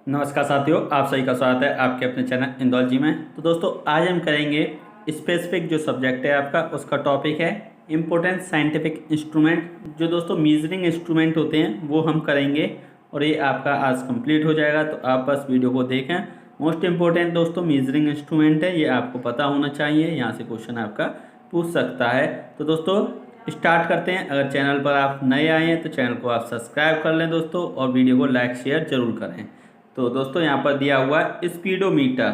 नमस्कार साथियों, आप सभी का स्वागत है आपके अपने चैनल इंदौलजी में। तो दोस्तों आज हम करेंगे स्पेसिफिक जो सब्जेक्ट है आपका, उसका टॉपिक है इम्पोर्टेंट साइंटिफिक इंस्ट्रूमेंट। जो दोस्तों मीजरिंग इंस्ट्रूमेंट होते हैं वो हम करेंगे और ये आपका आज कंप्लीट हो जाएगा। तो आप बस वीडियो को देखें। मोस्ट इम्पोर्टेंट दोस्तों मीजरिंग इंस्ट्रूमेंट है, ये आपको पता होना चाहिए, यहाँ से क्वेश्चन आपका पूछ सकता है। तो दोस्तों स्टार्ट करते हैं। अगर चैनल पर आप नए आए हैं तो चैनल को आप सब्सक्राइब कर लें दोस्तों, और वीडियो को लाइक शेयर जरूर करें। तो दोस्तों यहाँ पर दिया हुआ है स्पीडोमीटर।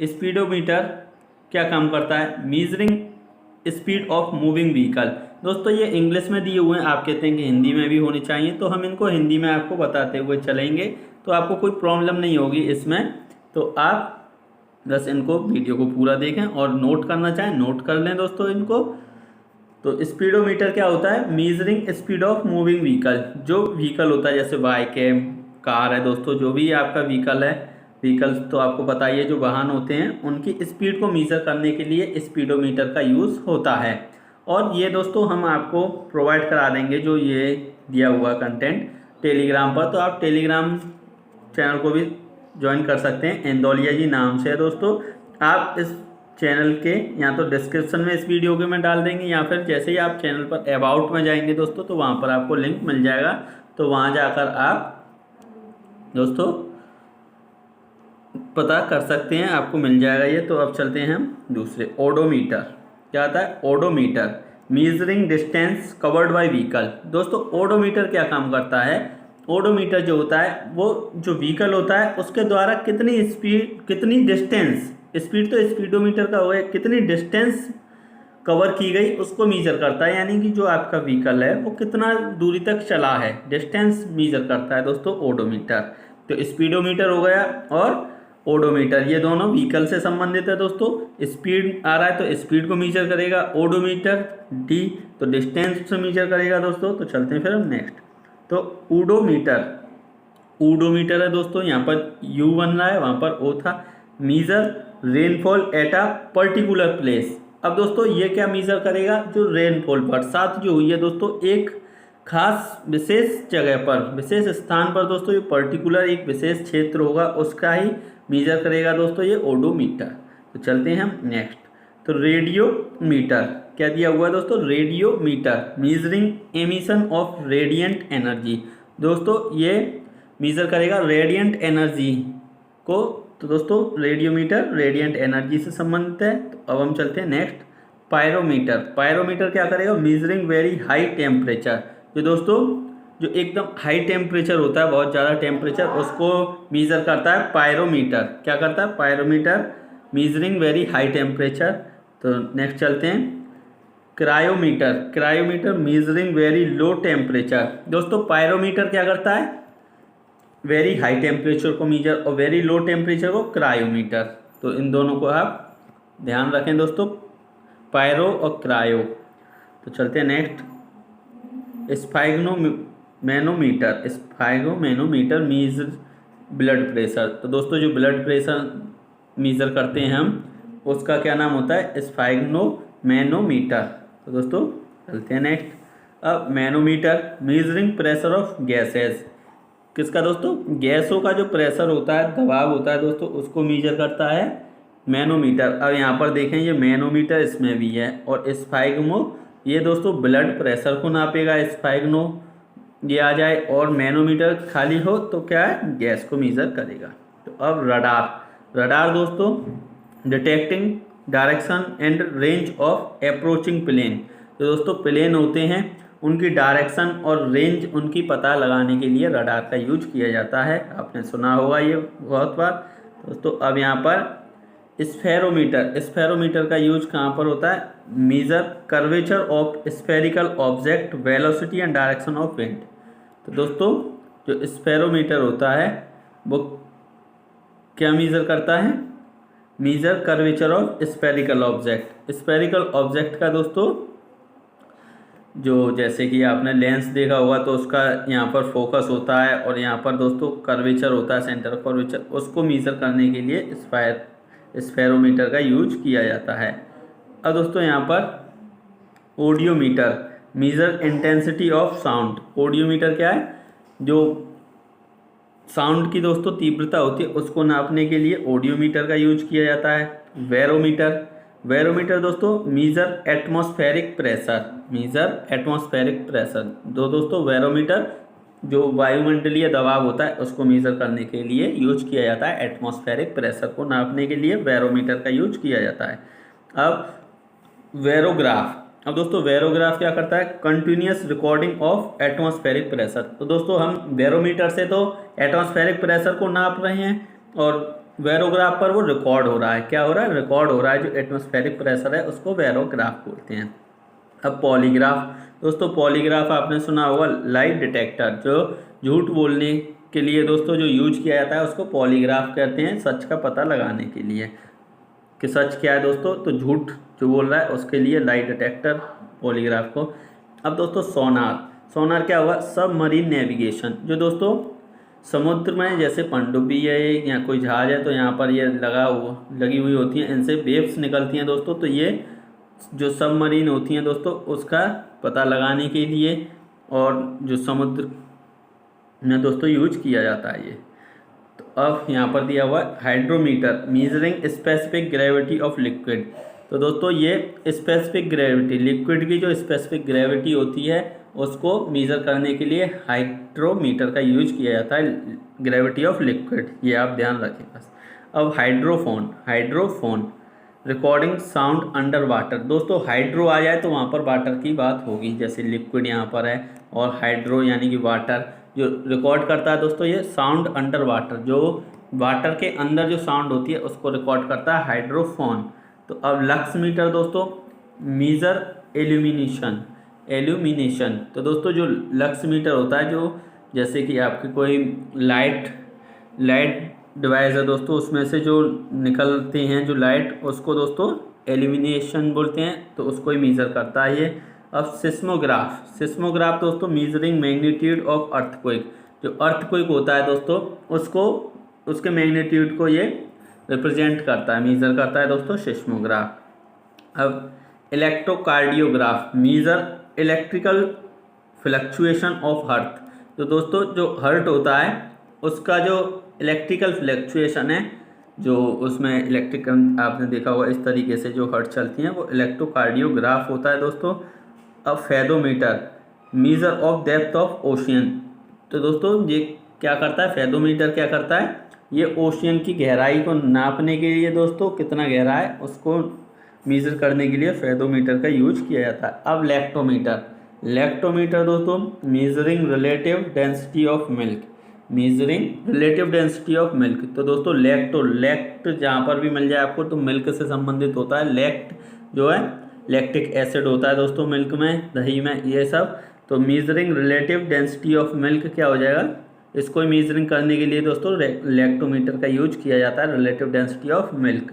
स्पीडोमीटर क्या काम करता है? Measuring speed of moving vehicle. दोस्तों ये इंग्लिश में दिए हुए हैं, आप कहते हैं कि हिंदी में भी होनी चाहिए, तो हम इनको हिंदी में आपको बताते हुए चलेंगे, तो आपको कोई प्रॉब्लम नहीं होगी इसमें। तो आप बस इनको वीडियो को पूरा देखें और नोट करना चाहें नोट कर लें दोस्तों इनको। तो स्पीडोमीटर क्या होता है? Measuring speed of moving vehicle. जो व्हीकल होता है जैसे बाइक है, कार है दोस्तों, जो भी आपका व्हीकल है, व्हीकल्स तो आपको पता ही है, जो वाहन होते हैं उनकी स्पीड को मीज़र करने के लिए स्पीडोमीटर का यूज़ होता है। और ये दोस्तों हम आपको प्रोवाइड करा देंगे, जो ये दिया हुआ कंटेंट टेलीग्राम पर। तो आप टेलीग्राम चैनल को भी ज्वाइन कर सकते हैं, इंदौलिया जी नाम से है दोस्तों। आप इस चैनल के या तो डिस्क्रिप्शन में इस वीडियो के में डाल देंगे, या फिर जैसे ही आप चैनल पर अबाउट में जाएंगे दोस्तों, तो वहाँ पर आपको लिंक मिल जाएगा। तो वहाँ जाकर आप दोस्तों पता कर सकते हैं, आपको मिल जाएगा ये। तो अब चलते हैं हम दूसरे, ओडोमीटर। क्या आता है? Odometer, measuring distance covered by vehicle. दोस्तों ओडोमीटर क्या काम करता है? ओडोमीटर जो होता है वो जो व्हीकल होता है उसके द्वारा कितनी स्पीड, कितनी डिस्टेंस, स्पीड तो स्पीडोमीटर का हो, कितनी डिस्टेंस कवर की गई उसको मीजर करता है। यानी कि जो आपका व्हीकल है वो कितना दूरी तक चला है, डिस्टेंस मीजर करता है दोस्तों ओडोमीटर। तो स्पीडोमीटर हो गया और ओडोमीटर, ये दोनों व्हीकल से संबंधित है दोस्तों। स्पीड आ रहा है तो स्पीड को मीजर करेगा ओडोमीटर, डी तो डिस्टेंस से मीजर करेगा दोस्तों। तो चलते हैं फिर हम नेक्स्ट। तो ऊडोमीटर, ऊडोमीटर है दोस्तों, यहाँ पर यू बन रहा है, वहाँ पर ओ था। Measure rainfall at a particular place. अब दोस्तों ये क्या मीजर करेगा? जो रेनफॉल, बरसात जो हुई है दोस्तों एक खास विशेष जगह पर, विशेष स्थान पर दोस्तों, ये पर्टिकुलर एक विशेष क्षेत्र होगा उसका ही मीजर करेगा दोस्तों ये ओडोमीटर। तो चलते हैं हम नेक्स्ट। तो रेडियोमीटर, क्या दिया हुआ है दोस्तों? Radiometer, measuring emission of radiant energy. दोस्तों ये मीजर करेगा रेडिएंट एनर्जी को। तो दोस्तों रेडियोमीटर रेडिएंट एनर्जी से संबंधित है। तो अब हम चलते हैं नेक्स्ट, पायरोमीटर। पायरोमीटर क्या करेगा? Measuring very high temperature. जो दोस्तों जो एकदम हाई टेम्परेचर होता है, बहुत ज़्यादा टेम्परेचर, उसको मीज़र करता है पायरोमीटर। क्या करता है? Pyrometer, measuring very high temperature. तो नेक्स्ट चलते हैं, cryometer. Cryometer measuring very low temperature. दोस्तों पायरोमीटर क्या करता है? वेरी हाई टेम्परेचर को मीजर, और वेरी लो टेम्परेचर को क्रायोमीटर। तो इन दोनों को आप ध्यान रखें दोस्तों, पायरो और क्रायो। तो चलते हैं next, sphygmomanometer. Sphygmomanometer measure blood pressure. तो दोस्तों जो ब्लड प्रेशर मीज़र करते हैं हम, उसका क्या नाम होता है? स्फाइग्नोमैनोमीटर। तो दोस्तों चलते हैं नेक्स्ट। अब manometer, measuring pressure of gases. किसका दोस्तों? गैसों का जो प्रेशर होता है, दबाव होता है दोस्तों, उसको मीजर करता है मैनोमीटर। अब यहाँ पर देखें ये मैनोमीटर इसमें भी है, और स्फाइग्नो ये दोस्तों ब्लड प्रेशर को नापेगा, स्फाइग्नो ये आ जाए, और मैनोमीटर खाली हो तो क्या है? गैस को मीजर करेगा। तो अब रडार। रडार दोस्तों detecting direction and range of approaching plane. तो दोस्तों प्लेन होते हैं, उनकी डायरेक्शन और रेंज उनकी पता लगाने के लिए रडार का यूज किया जाता है। आपने सुना होगा ये बहुत बार दोस्तों। अब यहाँ पर स्फेरोमीटर। स्फेरोमीटर का यूज कहाँ पर होता है? Measure curvature of spherical object, velocity and direction of wind. तो दोस्तों जो स्फेरोमीटर होता है वो क्या मीजर करता है? Measure curvature of spherical object. Spherical object का दोस्तों जो जैसे कि आपने लेंस देखा होगा, तो उसका यहाँ पर फोकस होता है, और यहाँ पर दोस्तों कर्वेचर होता है, सेंटर ऑफ कर्वेचर, उसको मीजर करने के लिए स्फेरोमीटर का यूज किया जाता है। अब दोस्तों यहाँ पर audiometer, measure intensity of sound. Audiometer क्या है? जो साउंड की दोस्तों तीव्रता होती है उसको नापने के लिए ऑडियोमीटर का यूज किया जाता है। वेरोमीटर, वेरोमीटर दोस्तों measure atmospheric pressure, measure atmospheric pressure. दोस्तों वेरोमीटर जो वायुमंडलीय दबाव होता है उसको मेज़र करने के लिए यूज किया जाता है। एटमॉस्फेरिक प्रेशर को नापने के लिए बैरोमीटर का यूज किया जाता है। अब वेरोग्राफ, अब दोस्तों वेरोग्राफ क्या करता है, continuous recording of atmospheric pressure. तो दोस्तों हम बैरोमीटर से तो एटमॉस्फेरिक प्रेशर को नाप रहे हैं और वेरोग्राफ पर वो रिकॉर्ड हो रहा है। क्या हो रहा है, रिकॉर्ड हो रहा है। जो एटमॉस्फेरिक प्रेशर है उसको वेरोग्राफ बोलते हैं। अब पॉलीग्राफ, दोस्तों पॉलीग्राफ आपने सुना होगा, लाइट डिटेक्टर, जो झूठ बोलने के लिए दोस्तों जो यूज किया जाता है उसको पॉलीग्राफ कहते हैं, सच का पता लगाने के लिए कि सच क्या है दोस्तों, तो झूठ जो बोल रहा है उसके लिए लाइट डिटेक्टर, पॉलीग्राफ को। अब दोस्तों सोनार, सोनार क्या हुआ, सबमरीन नेविगेशन, जो दोस्तों समुद्र में जैसे पनडुब्बी है या कोई जहाज है तो यहाँ पर ये लगी हुई होती हैं, इनसे वेव्स निकलती हैं दोस्तों, तो ये जो सबमरीन होती हैं दोस्तों उसका पता लगाने के लिए और जो समुद्र में दोस्तों यूज किया जाता है ये। तो अब यहाँ पर दिया हुआ है hydrometer, measuring specific gravity of liquid. तो दोस्तों ये स्पेसिफिक ग्रेविटी, लिक्विड की जो स्पेसिफिक ग्रेविटी होती है उसको मेज़र करने के लिए हाइड्रोमीटर का यूज किया जाता है, ग्रेविटी ऑफ लिक्विड, ये आप ध्यान रखें बस। अब hydrophone, hydrophone recording sound under water. दोस्तों हाइड्रो आ जाए तो वहाँ पर वाटर की बात होगी, जैसे लिक्विड यहाँ पर है और हाइड्रो यानी कि वाटर, जो रिकॉर्ड करता है दोस्तों ये साउंड अंडर वाटर, जो वाटर के अंदर जो साउंड होती है उसको रिकॉर्ड करता है हाइड्रोफोन। तो अब लक्स मीटर दोस्तों मीज़र एल्यूमिनेशन, एल्यूमिनेशन। तो दोस्तों जो लक्स मीटर होता है, जो जैसे कि आपकी कोई लाइट डिवाइस है दोस्तों, उसमें से जो निकलते हैं जो लाइट, उसको दोस्तों एल्यूमिनेशन बोलते हैं, तो उसको ही मेज़र करता है ये। अब सिस्मोग्राफ, सिस्मोग्राफ दोस्तों मीजरिंग मैग्नीट्यूड ऑफ अर्थक्वेक, जो अर्थक्वेक होता है दोस्तों उसको, उसके मैग्नीट्यूड को ये रिप्रेजेंट करता है, मेज़र करता है दोस्तों सिस्मोग्राफ। अब electrocardiograph, measure electrical fluctuation of heart. तो दोस्तों जो हर्ट होता है उसका जो इलेक्ट्रिकल फ्लक्चुएशन है, जो उसमें इलेक्ट्रिकल आपने देखा होगा इस तरीके से जो हर्ट चलती हैं, वो इलेक्ट्रोकार्डियोग्राफ होता है दोस्तों। अब fathometer, measure of depth of ocean. तो दोस्तों ये क्या करता है, फेदोमीटर क्या करता है, ये ओशियन की गहराई को नापने के लिए दोस्तों, कितना गहरा है उसको मेज़र करने के लिए फेदोमीटर का यूज किया जाता है। अब लैक्टोमीटर, लैक्टोमीटर दोस्तों measuring relative density of milk, measuring relative density of milk. तो दोस्तों लैक्ट जहाँ पर भी मिल जाए आपको तो मिल्क से संबंधित होता है। लैक्ट जो है लैक्टिक एसिड होता है दोस्तों मिल्क में, दही में, ये सब। तो measuring relative density of milk क्या हो जाएगा, इसको मीजरिंग करने के लिए दोस्तों लैक्टोमीटर का यूज किया जाता है, रिलेटिव डेंसिटी ऑफ मिल्क।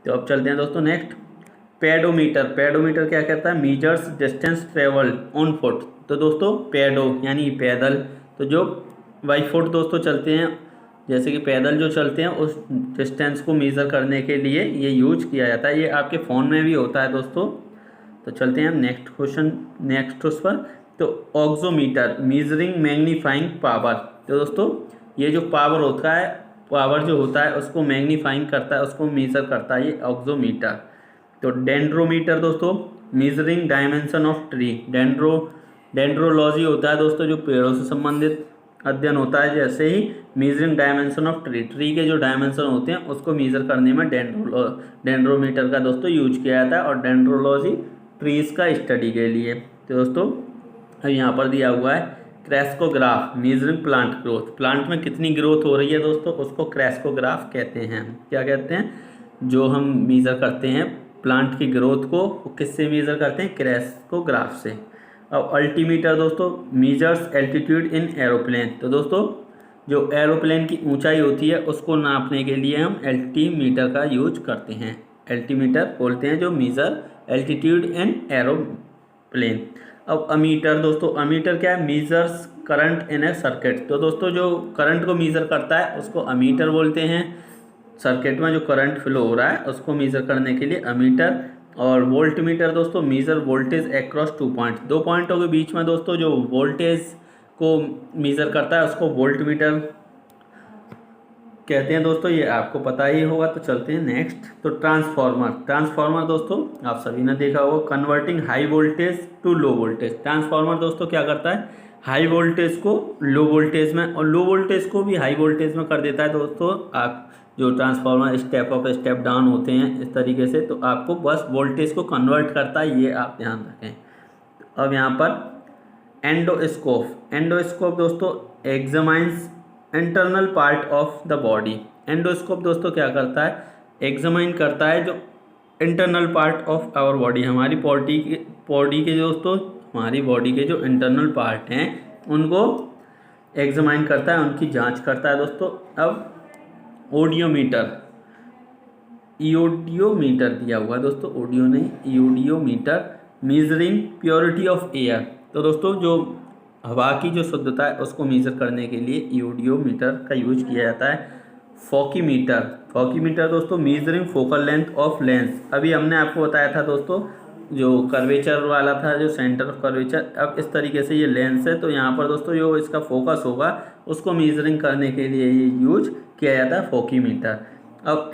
तो अब चलते हैं दोस्तों नेक्स्ट, पेडोमीटर। पेडोमीटर क्या कहता है, measures distance travel on foot. तो दोस्तों पेडो यानी पैदल, तो जो बाई फुट दोस्तों चलते हैं, जैसे कि पैदल जो चलते हैं उस डिस्टेंस को मेज़र करने के लिए ये यूज किया जाता है। ये आपके फ़ोन में भी होता है दोस्तों। तो चलते हैं हम नेक्स्ट क्वेश्चन, नेक्स्ट उस पर। तो ऑक्सोमीटर, मीजरिंग मैग्नीफाइंग पावर। तो दोस्तों ये जो पावर होता है, पावर जो होता है उसको मैग्नीफाइंग करता है, उसको मेज़र करता है ये ऑक्सोमीटर। तो डेंड्रोमीटर दोस्तों measuring dimension of tree. Dendrology होता है दोस्तों जो पेड़ों से संबंधित अध्ययन होता है, जैसे ही मीजरिंग डायमेंशन ऑफ ट्री के जो डायमेंशन होते हैं उसको मेज़र करने में डेंड्रोमीटर का दोस्तों यूज किया जाता है। और डेंड्रोलॉजी ट्रीज़ का स्टडी के लिए। तो दोस्तों यहाँ पर दिया हुआ है crescograph, measuring plant growth. Plant में कितनी ग्रोथ हो रही है दोस्तों उसको क्रेस्कोग्राफ कहते हैं। क्या कहते हैं, जो हम मेज़र करते हैं प्लांट की ग्रोथ को, वो किससे मेज़र करते हैं, क्रेस्कोग्राफ से। अब अल्टीमीटर दोस्तों मीजर्स एल्टीट्यूड इन एरोप्लेन। तो दोस्तों जो एरोप्लेन की ऊंचाई होती है उसको नापने के लिए हम एल्टीमीटर का यूज करते हैं। एल्टीमीटर बोलते हैं जो मीज़र एल्टीट्यूड इन एरोप्लेन। अब अमीटर दोस्तों, अमीटर क्या है, measures current in A circuit. तो दोस्तों जो करंट को मेज़र करता है उसको अमीटर बोलते हैं। सर्किट में जो करंट फ्लो हो रहा है उसको मेज़र करने के लिए अमीटर। और वोल्टमीटर दोस्तों मेज़र वोल्टेज अक्रॉस 2 पॉइंट, 2 पॉइंटों के बीच में दोस्तों जो वोल्टेज को मेज़र करता है उसको वोल्टमीटर कहते हैं दोस्तों, ये आपको पता ही होगा। तो चलते हैं नेक्स्ट। तो ट्रांसफार्मर दोस्तों आप सभी ने देखा होगा, converting high voltage to low voltage. Transformer दोस्तों क्या करता है, हाई वोल्टेज को लो वोल्टेज में और लो वोल्टेज को भी हाई वोल्टेज में कर देता है। दोस्तों आप जो transformer step up step down होते हैं इस तरीके से, तो आपको बस वोल्टेज को कन्वर्ट करता है, ये आप ध्यान रखें। अब यहाँ पर एंडोस्कोप दोस्तों examines internal part of the body. Endoscope दोस्तों क्या करता है, एग्जामाइन करता है जो internal part of our body, हमारी बॉडी के दोस्तों हमारी बॉडी के जो इंटरनल पार्ट हैं उनको एग्जामाइन करता है, उनकी जांच करता है दोस्तों। अब ईओडियोमीटर दिया हुआ है दोस्तों, ऑडियो नहीं, ईओडियोमीटर मीजरिंग प्योरिटी ऑफ एयर। तो दोस्तों जो हवा की जो शुद्धता है उसको मेज़र करने के लिए ईओडियोमीटर का यूज किया जाता है। फॉकीमीटर दोस्तों measuring focal length of lens. अभी हमने आपको बताया था दोस्तों जो कर्वेचर वाला था, जो सेंटर ऑफ कर्वेचर। अब इस तरीके से ये लेंस है, तो यहाँ पर दोस्तों जो इसका फोकस होगा उसको मीजरिंग करने के लिए ये यूज किया जाता है फॉकीमीटर। अब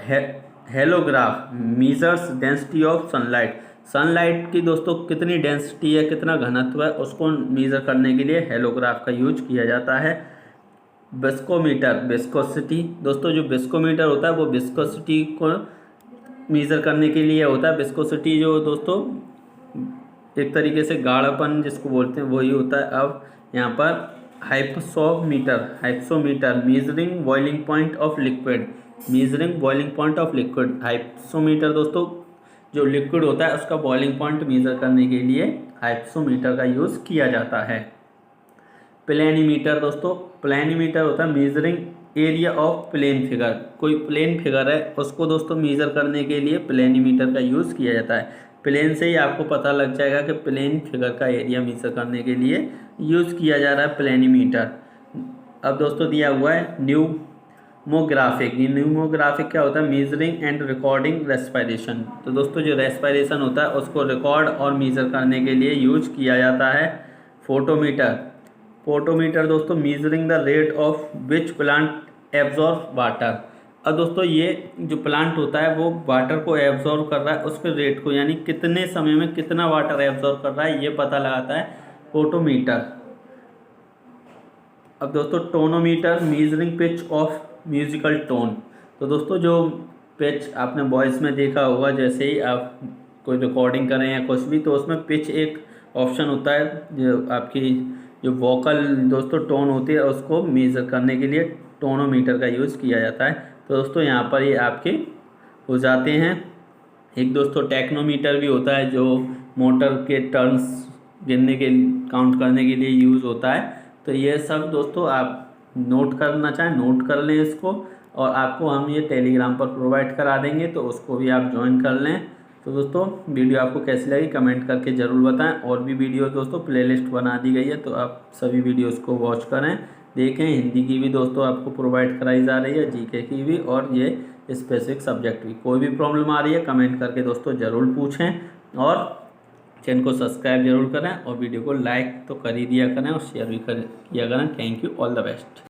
हेलोग्राफ मीजर्स डेंसिटी ऑफ सनलाइट की दोस्तों कितनी डेंसिटी है, कितना घनत्व है, उसको मेज़र करने के लिए हेलोग्राफ का यूज किया जाता है। विस्कोसिटी दोस्तों जो विस्कोमीटर होता है वो विस्कोसिटी को मेज़र करने के लिए होता है। विस्कोसिटी जो दोस्तों एक तरीके से गाढ़ापन जिसको बोलते हैं वही होता है। अब यहाँ पर hypsometer measuring boiling point of liquid. Hypsometer दोस्तों जो लिक्विड होता है उसका बॉइलिंग पॉइंट मेज़र करने के लिए हाइप्सोमीटर का यूज़ किया जाता है। प्लेनीमीटर दोस्तों, प्लेनीमीटर होता है measuring area of plane figure. कोई प्लेन फिगर है उसको दोस्तों मेज़र करने के लिए प्लेनीमीटर का यूज़ किया जाता है। प्लेन से ही आपको पता लग जाएगा कि प्लेन फिगर का एरिया मेज़र करने के लिए यूज़ किया जा रहा है प्लेनीमीटर। अब दोस्तों दिया हुआ है न्यूमोग्राफिक क्या होता है, मेजरिंग एंड रिकॉर्डिंग रेस्पिरेशन। तो दोस्तों जो रेस्पिरेशन होता है उसको रिकॉर्ड और मेज़र करने के लिए यूज किया जाता है। फोटोमीटर दोस्तों measuring the rate of which plant absorb water. अब दोस्तों ये जो प्लांट होता है वो वाटर को एब्जॉर्ब कर रहा है, उसके रेट को यानी कितने समय में कितना वाटर एब्जॉर्ब कर रहा है ये पता लगाता है फोटोमीटर। अब दोस्तों tonometer measuring pitch of musical tone. तो दोस्तों जो पिच आपने वॉइस में देखा होगा, जैसे ही आप कोई रिकॉर्डिंग करें या कुछ भी, तो उसमें पिच एक ऑप्शन होता है जो आपकी जो वोकल दोस्तों टोन होती है उसको मेज़र करने के लिए टोनोमीटर का यूज़ किया जाता है। तो दोस्तों यहाँ पर ये आपके हो जाते हैं। एक दोस्तों टेक्नोमीटर भी होता है जो मोटर के टर्न्स गिनने के काउंट करने के लिए यूज़ होता है। तो ये सब दोस्तों आप नोट करना चाहें नोट कर लें इसको, और आपको हम ये टेलीग्राम पर प्रोवाइड करा देंगे, तो उसको भी आप ज्वाइन कर लें। तो दोस्तों वीडियो आपको कैसी लगी कमेंट करके ज़रूर बताएं। और भी वीडियो दोस्तों प्लेलिस्ट बना दी गई है, तो आप सभी वीडियोस को वॉच करें, देखें। हिंदी की भी दोस्तों आपको प्रोवाइड कराई जा रही है, जीके की भी, और ये स्पेसिफिक सब्जेक्ट भी। कोई भी प्रॉब्लम आ रही है कमेंट करके दोस्तों ज़रूर पूछें, और चैनल को सब्सक्राइब जरूर करें, और वीडियो को लाइक तो कर ही दिया करें और शेयर भी किया करें। Thank you, all the best.